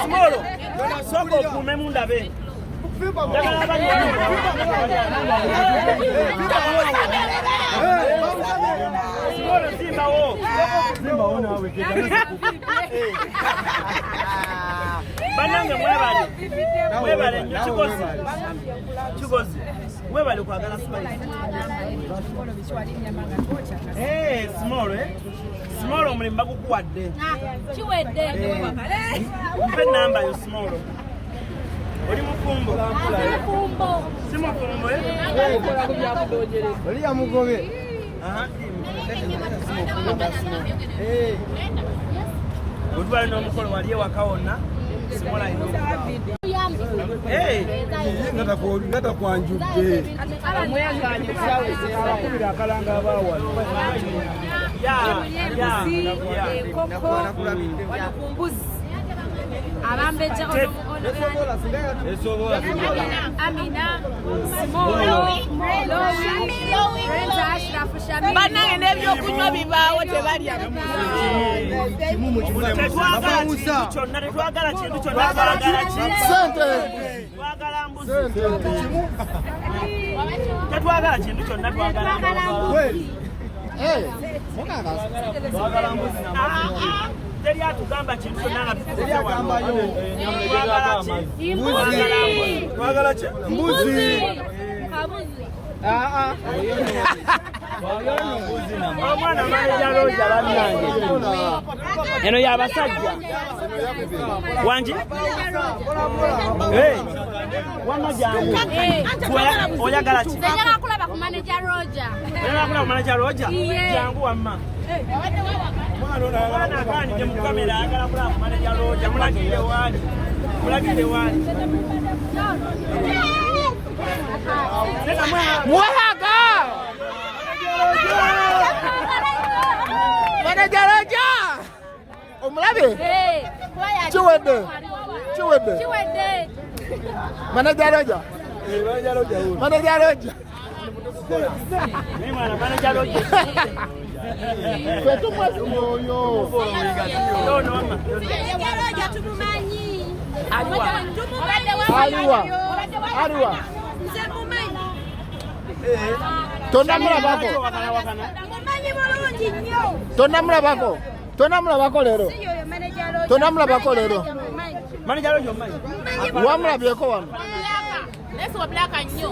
Small. Soko kumemunda be. Banange mwebale nnyo kikozi mwebale kwagala spice small omulimu bagukuwadde kiwedde mpe namba yo small oli mufumbo si mufumbo oli yamugobe gutwale n'omukolo wali ewaka wonna simola ino ngata kwanjudde akubira akalanga abawala Arambeja Amina Simolo Banange n'ebyokunywa bibaawo tebalya twagala kintu kyonna twagala mbuzi tetwagala kintu kyonna twagala teri atugamba kintu kyonna nga twagala ki mbuzi omwana manejaloja bannange eno y'abasajja wangi wama jangu oyagala ki njagala kulaba ku manager Roger jangu wamma omwana akanije mu kamera ayagala kulaba ku manager Roger mulagire wali muhaga manager Roger omulabe kiwedde manager Roger aliwa tonamulabako lero wamulabyeko wano Eso black and new.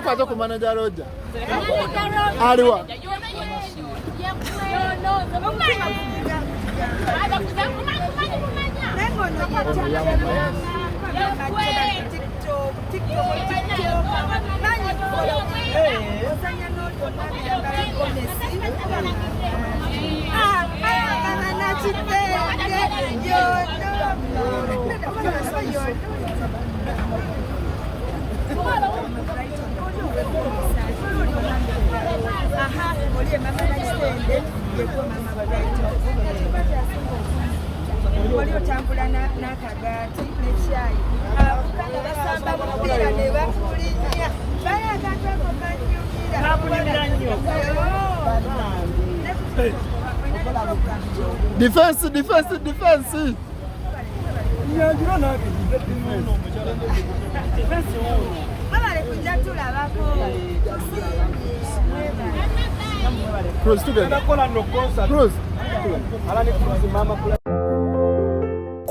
Kwazo ku manager Roger. Aliwa. Waliotambula n'akagaati n'ekyayi abakukanga basamba mupiira ne bakulinya bayagagako banyumira nnyo defense babale kujja tulabako CRUZ together. CRUZ.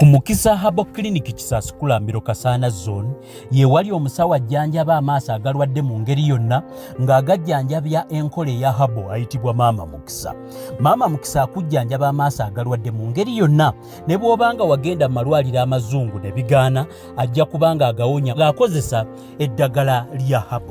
Ku Mukisa Habo Clinic Kisaskulambiro Kasana Zone ye wali omusawo ajjanjaba amaaso agalwadde mu ngeri yonna ng'agajjanjabya enkole ya habo ayitibwa Maama Mukisa. Maama Mukisa akujjanjaba amaaso agalwadde mu ngeri yonna ne bw'obanga wagenda mu malwaliro amazungu ne bigaana ajja kubanga agawonya ng'akozesa eddagala lya habo.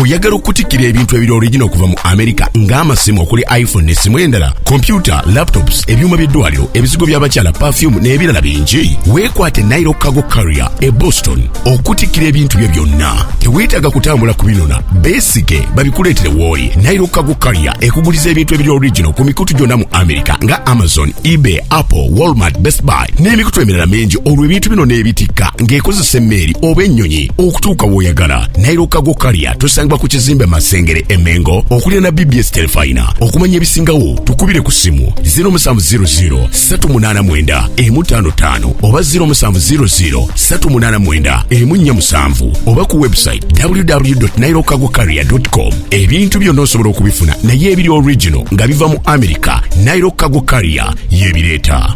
Oyagala okutikira ebintu ebiri original okuva mu America ng'amasimu okuli iPhone n'essimu endala, computer, laptops, ebyuma by'eddwaliro, ebizigo by'abakyala, perfume n'ebirala bingi. Weekwate Nairo Cargo Carrier e Boston okutikira ebintu bye byonna. Teweetaaga kutambula kubinona, beesige babikuleetere w'oli. Nairo Cargo Carrier ekuguliza ebintu ebiri original ku mikutu gyonna mu America nga Amazon, eBay, Apple, Walmart, Best Buy n'emikutu emirala mingi. Olwo ebintu bino n'ebitikka ng'ekozesa emmeeri oba ennyonyi okutuuka w'oyagala. Nairo Cargo Carrier tusangibwa ku kizimbe Masengere Emengo okulira na BBS Telefina. Okumanya ebisingawo tukubire ku simu 0700-389-155 oba 0700-389-147 oba ku website www.nairocargocarrier.com. Ebintu byonna osobola okubifuna naye ebiri original nga biva mu America. Nairo Cargo Carrier yebireeta.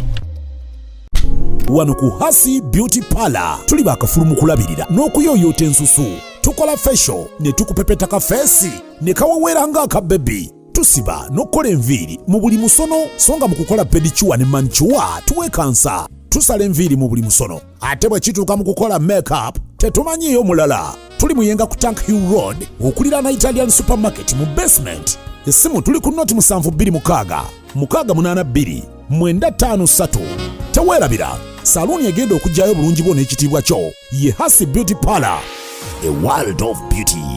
Wano ku Hasi Beauty Parlor tuli bakafulumu kulabirira n'okuyoyota ensusu. Tukola facial ne tukupepeta ka face ne kawawera nga aka baby. Tusiba n'okola enviiri mu buli musono, songa mu kukola pedicure ne manicure tuwekansa. Tusala enviiri mu buli musono. Ate bwe kituuka mu kukola makeup tetumanyiyo mulala. Tuli muyenga ku Tank Hill Road okulira na Italian Supermarket mu basement. Essimu tuli ku noti 72 682 953. Teweerabira, saluni egenda okujjayo bulungi bwo n'ekitiibwa kyo ye Hasi Beauty Parlor, a world of beauty.